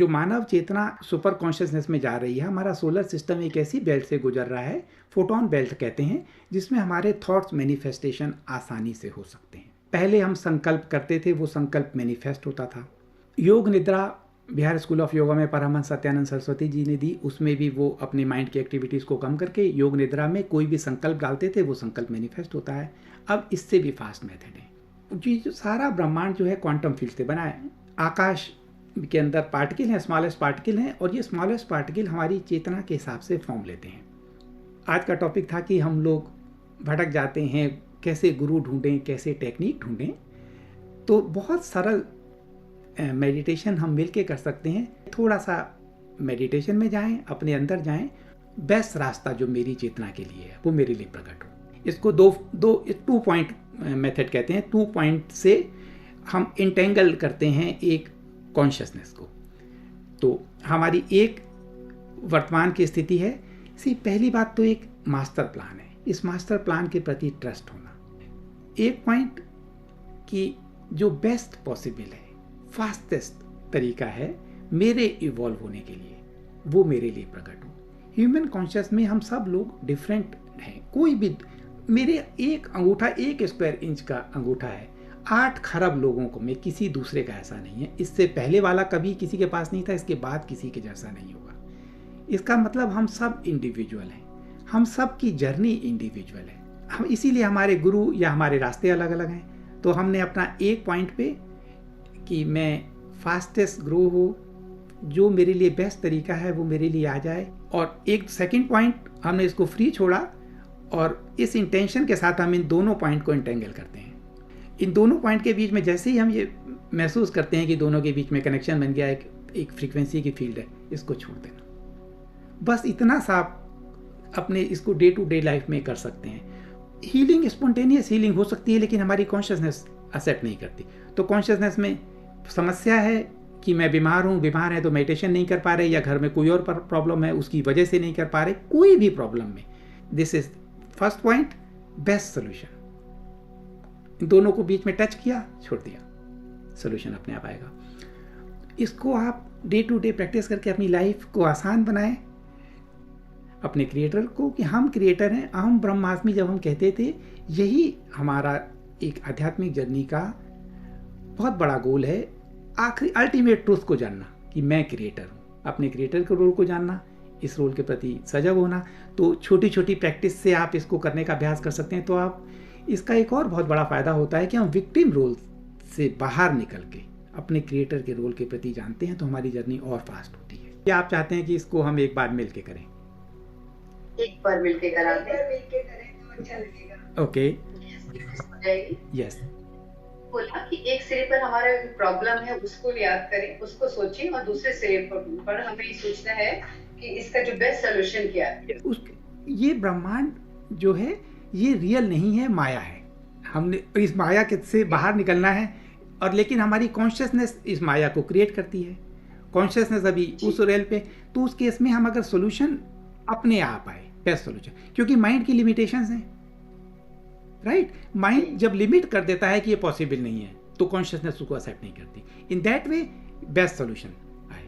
जो मानव चेतना super consciousness में जा रही है, हमारा सोलर सिस्टम एक ऐसी बेल्ट से गुजर रहा है, फोटोन बेल्ट कहते हैं, जिसमें हमारे थॉट्स मैनिफेस्टेशन आसानी से हो सकते हैं। पहले हम संकल्प करते थे, वो संकल्प मैनिफेस्ट होता था। योग निद्रा बिहार स्कूल ऑफ योगा में परमहंस सत्यानंद सरस्वती जी ने दी, उसमें भी वो अपने माइंड की एक्टिविटीज़ को कम करके योग निद्रा में कोई भी संकल्प डालते थे, वो संकल्प मैनिफेस्ट होता है। अब इससे भी फास्ट मेथड है जी। जो सारा ब्रह्मांड जो है क्वांटम फील्ड से बना है। आकाश के अंदर पार्टिकल हैं, स्मॉलेस्ट पार्टिकल हैं, और ये स्मॉलेस्ट पार्टिकल हमारी चेतना के हिसाब से फॉर्म लेते हैं। आज का टॉपिक था कि हम लोग भटक जाते हैं, कैसे गुरु ढूंढें, कैसे टेक्निक ढूंढें। तो बहुत सरल मेडिटेशन हम मिलके कर सकते हैं। थोड़ा सा मेडिटेशन में जाएं, अपने अंदर जाएं, बेस्ट रास्ता जो मेरी चेतना के लिए है वो मेरे लिए प्रकट हो। इसको टू पॉइंट मेथड कहते हैं। 2 पॉइंट से हम इंटेंगल करते हैं एक कॉन्शियसनेस को। तो हमारी एक वर्तमान की स्थिति है। इसी पहली बात तो एक मास्टर प्लान है, इस मास्टर प्लान के प्रति ट्रस्ट होना। एक पॉइंट कि जो बेस्ट पॉसिबल है, फास्टेस्ट तरीका है मेरे इवॉल्व होने के लिए, वो मेरे लिए प्रकट हो। ह्यूमन कॉन्शियस में हम सब लोग डिफरेंट हैं। कोई भी, मेरे एक अंगूठा 1 स्क्वायर इंच का अंगूठा है, 8 खरब लोगों को में किसी दूसरे का ऐसा नहीं है। इससे पहले वाला कभी किसी के पास नहीं था, इसके बाद किसी के जैसा नहीं होगा। इसका मतलब हम सब इंडिविजुअल हैं, हम सब की जर्नी इंडिविजुअल है। हम इसीलिए हमारे गुरु या हमारे रास्ते अलग अलग हैं। तो हमने अपना एक पॉइंट पे कि मैं फास्टेस्ट ग्रो हो, जो मेरे लिए बेस्ट तरीका है वो मेरे लिए आ जाए, और एक सेकंड पॉइंट हमने इसको फ्री छोड़ा, और इस इंटेंशन के साथ हम इन दोनों पॉइंट को इंटेंगल करते हैं। इन दोनों पॉइंट के बीच में जैसे ही हम ये महसूस करते हैं कि दोनों के बीच में कनेक्शन बन गया, एक फ्रीक्वेंसी की फील्ड है, इसको छोड़ देना। बस इतना सा अपने इसको डे टू डे लाइफ में कर सकते हैं। हीलिंग, स्पॉन्टेनियस हीलिंग हो सकती है, लेकिन हमारी कॉन्शियसनेस एक्सेप्ट नहीं करती। तो कॉन्शियसनेस में समस्या है कि मैं बीमार हूँ, बीमार है तो मेडिटेशन नहीं कर पा रहे, या घर में कोई और प्रॉब्लम है उसकी वजह से नहीं कर पा रहे, कोई भी प्रॉब्लम में this is first point, best solution. इन दोनों को बीच में टच किया, छोड़ दिया, सोल्यूशन अपने आप आएगा। इसको आप डे टू डे प्रैक्टिस करके अपनी लाइफ को आसान बनाएं। अपने क्रिएटर को कि हम क्रिएटर हैं, अहम ब्रह्मास्मि जब हम कहते थे, यही हमारा एक आध्यात्मिक जर्नी का बहुत बड़ा गोल है। आखिरी अल्टीमेट ट्रूथ को जानना कि मैं क्रिएटर हूँ, अपने क्रिएटर के रोल को जानना, इस रोल के प्रति सजग होना। तो छोटी छोटी प्रैक्टिस से आप इसको करने का अभ्यास कर सकते हैं। तो आप इसका एक और बहुत बड़ा फायदा होता है कि हम विक्टिम रोल से बाहर निकल के अपने क्रिएटर के रोल के प्रति जानते हैं, तो हमारी जर्नी और फास्ट होती है। क्या आप चाहते हैं कि इसको हम एक बार मिलके करें? एक बार मिलके करें तो अच्छा लगेगा। Okay, yes. बोला कि एक सिरे पर हमारा प्रॉब्लम है, उसको याद करें, उसको सोचें, और दूसरे सिरे पर हमें ये सोचना है कि इसका जो बेस्ट सोल्यूशन क्या है। ये ब्रह्मांड जो है ये रियल नहीं है, माया है। हमने इस माया के से बाहर निकलना है, और लेकिन हमारी कॉन्शियसनेस इस माया को क्रिएट करती है। कॉन्शियसनेस अभी उस रेल पे, तो उस केस में हम अगर सोल्यूशन अपने आप आए, बेस्ट सोल्यूशन, क्योंकि माइंड की लिमिटेशंस हैं, राइट। माइंड जब लिमिट कर देता है कि ये पॉसिबल नहीं है, तो कॉन्शियसनेस उसको एक्सेप्ट नहीं करती। In that way best solution आए।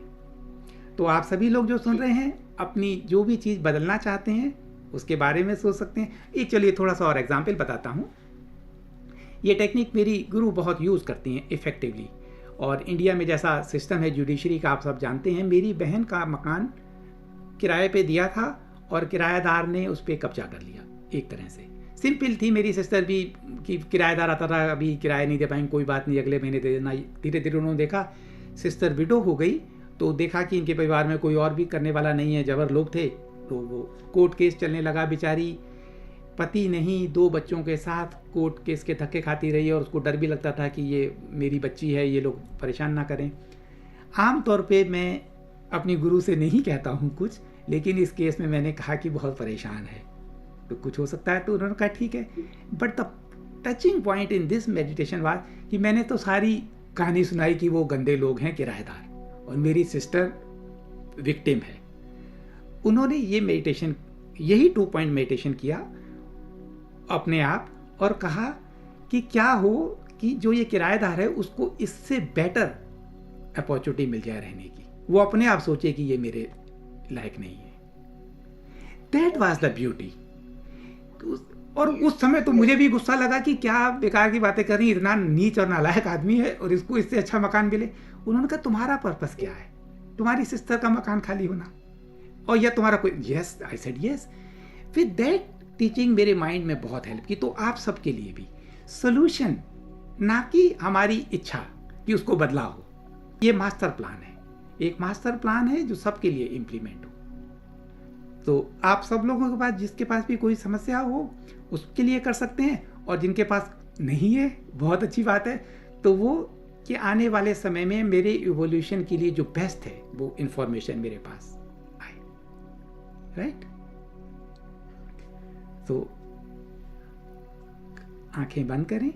तो आप सभी लोग जो सुन रहे हैं, अपनी जो भी चीज़ बदलना चाहते हैं उसके बारे में सोच सकते हैं। एक चलिए थोड़ा सा और एग्जाम्पल बताता हूँ। ये टेक्निक मेरी गुरु बहुत यूज़ करती हैं इफ़ेक्टिवली, और इंडिया में जैसा सिस्टम है जुडिशरी का, आप सब जानते हैं। मेरी बहन का मकान किराए पे दिया था और किराएदार ने उस पर कब्जा कर लिया। एक तरह से सिंपल थी। मेरी सिस्टर भी कि किराएदार आता था, अभी किराया नहीं दे पाएंगे, कोई बात नहीं, अगले महीने दे देना। धीरे धीरे उन्होंने देखा सिस्टर विडो हो गई, तो देखा कि इनके परिवार में कोई और भी करने वाला नहीं है, जबर लोग थे, तो वो कोर्ट केस चलने लगा। बेचारी पति नहीं, 2 बच्चों के साथ कोर्ट केस के धक्के खाती रही, और उसको डर भी लगता था कि ये मेरी बच्ची है, ये लोग परेशान ना करें। आम तौर पे मैं अपनी गुरु से नहीं कहता हूँ कुछ, लेकिन इस केस में मैंने कहा कि बहुत परेशान है, तो कुछ हो सकता है। तो उन्होंने कहा ठीक है। But the touching point in this meditation was कि मैंने तो सारी कहानी सुनाई कि वो गंदे लोग हैं किराएदार, और मेरी सिस्टर विक्टिम है। उन्होंने ये मेडिटेशन, यही 2 पॉइंट मेडिटेशन किया अपने आप, और कहा कि क्या हो कि जो ये किराएदार है उसको इससे बेटर अपॉर्चुनिटी मिल जाए रहने की। वो अपने आप सोचे कि ये मेरे लायक नहीं है। That was the beauty. और उस समय तो मुझे भी गुस्सा लगा कि क्या बेकार की बातें कर रही, इतना नीच और नालायक आदमी है और इसको इससे अच्छा मकान मिले। उन्होंने कहा तुम्हारा पर्पस क्या है, तुम्हारी सिस्टर का मकान खाली होना और या तुम्हारा कोई, यस आई सेड यस। फिर दैट टीचिंग मेरे माइंड में बहुत हेल्प की। तो आप सबके लिए भी सोल्यूशन, ना कि हमारी इच्छा कि उसको बदला हो, ये मास्टर प्लान है, एक मास्टर प्लान है जो सबके लिए इम्प्लीमेंट हो। तो आप सब लोगों के पास, जिसके पास भी कोई समस्या हो उसके लिए कर सकते हैं, और जिनके पास नहीं है बहुत अच्छी बात है। तो वो कि आने वाले समय में मेरे इवोल्यूशन के लिए जो बेस्ट है वो इंफॉर्मेशन मेरे पास आए, राइट। तो आंखें बंद करें,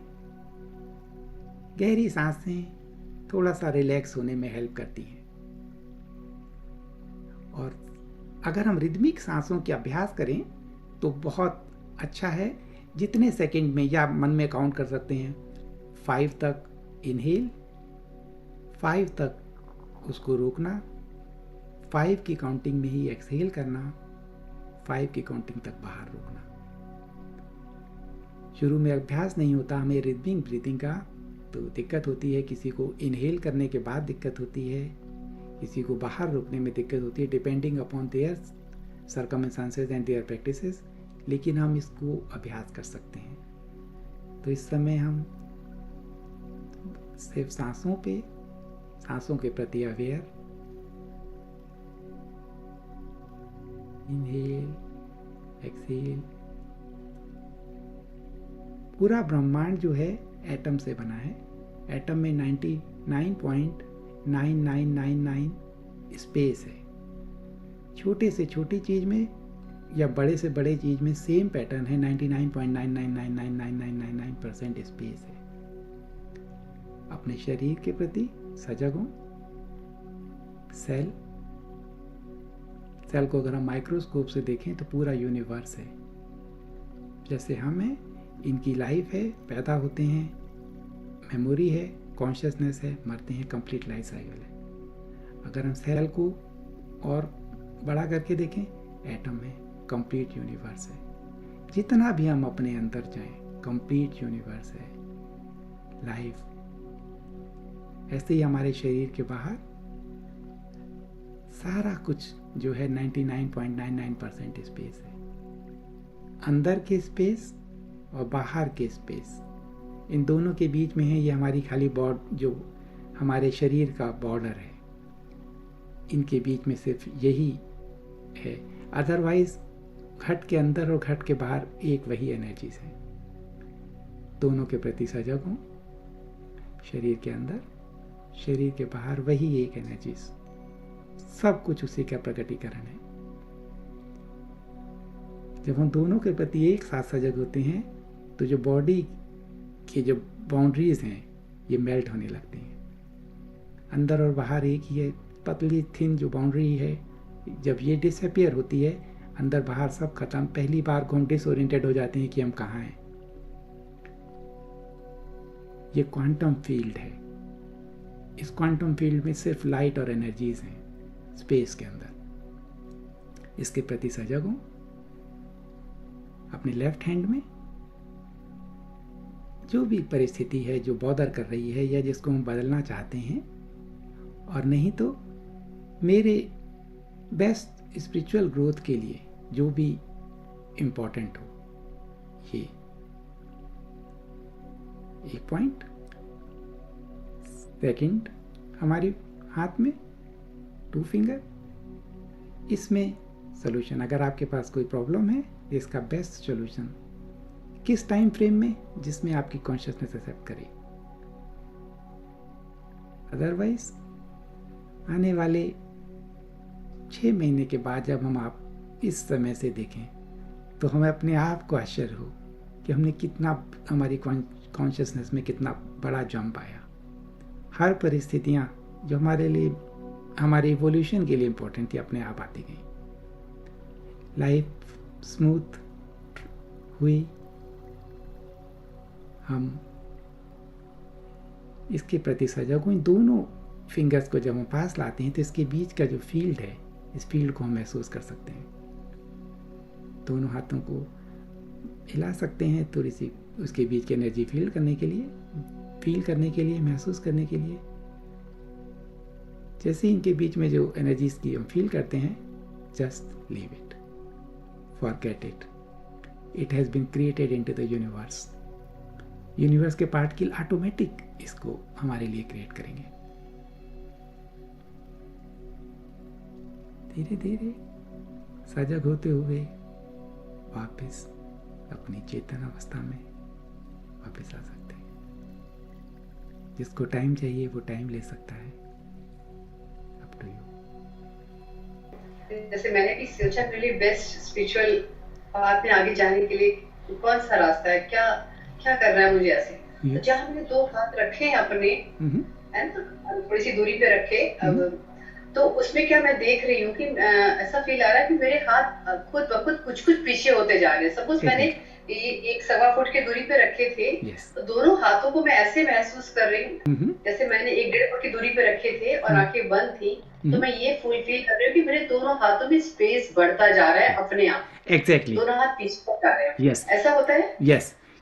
गहरी सांसें थोड़ा सा रिलैक्स होने में हेल्प करती हैं। और अगर हम रिदमिक सांसों के अभ्यास करें तो बहुत अच्छा है। जितने सेकंड में, या मन में काउंट कर सकते हैं, 5 तक इनहेल, 5 तक उसको रोकना, 5 की काउंटिंग में ही एक्सहेल करना, 5 की काउंटिंग तक बाहर रोकना। शुरू में अभ्यास नहीं होता हमें रिदमिक ब्रीथिंग का, तो दिक्कत होती है। किसी को इनहेल करने के बाद दिक्कत होती है, किसी को बाहर रोकने में दिक्कत होती है, depending upon their circumstances and their practices. लेकिन हम इसको अभ्यास कर सकते हैं। तो इस समय हम सिर्फ सांसों के प्रति अवेयर, इनहेल एक्सहेल। पूरा ब्रह्मांड जो है एटम से बना है। एटम में 99.9999 स्पेस है। छोटे से छोटी चीज में या बड़े से बड़े चीज में सेम पैटर्न है, 99.99999999% स्पेस है। अपने शरीर के प्रति सजग हो। सेल को अगर हम माइक्रोस्कोप से देखें तो पूरा यूनिवर्स है। जैसे हम हैं, इनकी लाइफ है, पैदा होते हैं, मेमोरी है, कॉन्शियसनेस है, मरते हैं, कंप्लीट लाइफ साइकिल है। अगर हम सेल को और बड़ा करके देखें, एटम है, कंप्लीट यूनिवर्स है। जितना भी हम अपने अंदर जाएं, कंप्लीट यूनिवर्स है, लाइफ। ऐसे ही हमारे शरीर के बाहर सारा कुछ जो है 99.99% स्पेस है। अंदर के स्पेस और बाहर के स्पेस, इन दोनों के बीच में है ये हमारी खाली जो हमारे शरीर का बॉर्डर है। इनके बीच में सिर्फ यही है। अदरवाइज घट के अंदर और घट के बाहर एक वही एनर्जीज है। दोनों के प्रति सजग हूं। शरीर के अंदर, शरीर के बाहर वही एक एनर्जीज, सब कुछ उसी का प्रकटीकरण है। जब हम दोनों के प्रति एक साथ सजग होते हैं तो जो बॉडी की जो बाउंड्रीज हैं ये मेल्ट होने लगती हैं। अंदर और बाहर एक ही है, पतली थिन जो बाउंड्री है, जब ये डिसअपियर होती है, अंदर बाहर सब खत्म। पहली बार को हम डिसओरिएंटेड हो जाते हैं कि हम कहाँ हैं। ये क्वांटम फील्ड है। इस क्वांटम फील्ड में सिर्फ लाइट और एनर्जीज हैं स्पेस के अंदर। इसके प्रति सजग हूं। अपने लेफ्ट हैंड में जो भी परिस्थिति है जो बॉदर कर रही है या जिसको हम बदलना चाहते हैं, और नहीं तो मेरे बेस्ट स्पिरिचुअल ग्रोथ के लिए जो भी इम्पोर्टेंट हो, ये एक पॉइंट। सेकंड, हमारे हाथ में 2 फिंगर, इसमें सोल्यूशन। अगर आपके पास कोई प्रॉब्लम है, इसका बेस्ट सोल्यूशन किस टाइम फ्रेम में, जिसमें आपकी कॉन्शियसनेस एक्सेप्ट करे। अदरवाइज आने वाले 6 महीने के बाद जब हम आप इस समय से देखें तो हमें अपने आप को आश्चर्य हो कि हमने कितना, हमारी कॉन्शियसनेस में कितना बड़ा जंप आया। हर परिस्थितियाँ जो हमारे लिए, हमारे इवोल्यूशन के लिए इम्पोर्टेंट थी, अपने आप आती गई। लाइफ स्मूथ हुई। हम इसके प्रति सजग हुए। दोनों फिंगर्स को जब हम पास लाते हैं तो इसके बीच का जो फील्ड है, इस फील्ड को हम महसूस कर सकते हैं। दोनों हाथों को हिला सकते हैं थोड़ी सी उसके बीच की एनर्जी फील करने के लिए, महसूस करने के लिए। जैसे इनके बीच में जो एनर्जीज की हम फील करते हैं, just leave it, forget it, it has been created into the universe. Universe के पार्टिकल ऑटोमेटिक इसको हमारे लिए क्रिएट करेंगे। धीरे धीरे सजग होते हुए वापस अपनी चेतन अवस्था में वापस आ सकते हैं। जिसको टाइम चाहिए वो टाइम ले सकता है, अप टू यू। जैसे मैंने भी सोचा मेरे बेस्ट स्पिरिचुअल पाथ में आगे जाने के लिए कौन सा रास्ता है, क्या क्या करना है मुझे ऐसे। तो जहाँ मैंने 2 हाथ रखे हैं अपने, है ना, थोड़ी सी दूरी पे रखे, तो उसमें क्या मैं देख रही हूँ कि ऐसा फील आ रहा है कि मेरे हाथ खुद ब खुद कुछ पीछे होते जा रहे हैं। सपोज मैंने 1.25 फुट की दूरी पे रखे थे, तो दोनों हाथों को मैं ऐसे महसूस कर रही हूँ जैसे मैंने 1.5 फुट की दूरी पे रखे थे और आंखें बंद थी। तो मैं ये फील कर रही हूँ कि मेरे दोनों हाथों में स्पेस बढ़ता जा रहा है अपने आप। एग्जैक्टली। दोनों हाथ पीछे जा रहे हैं। यस, ऐसा होता है। यस,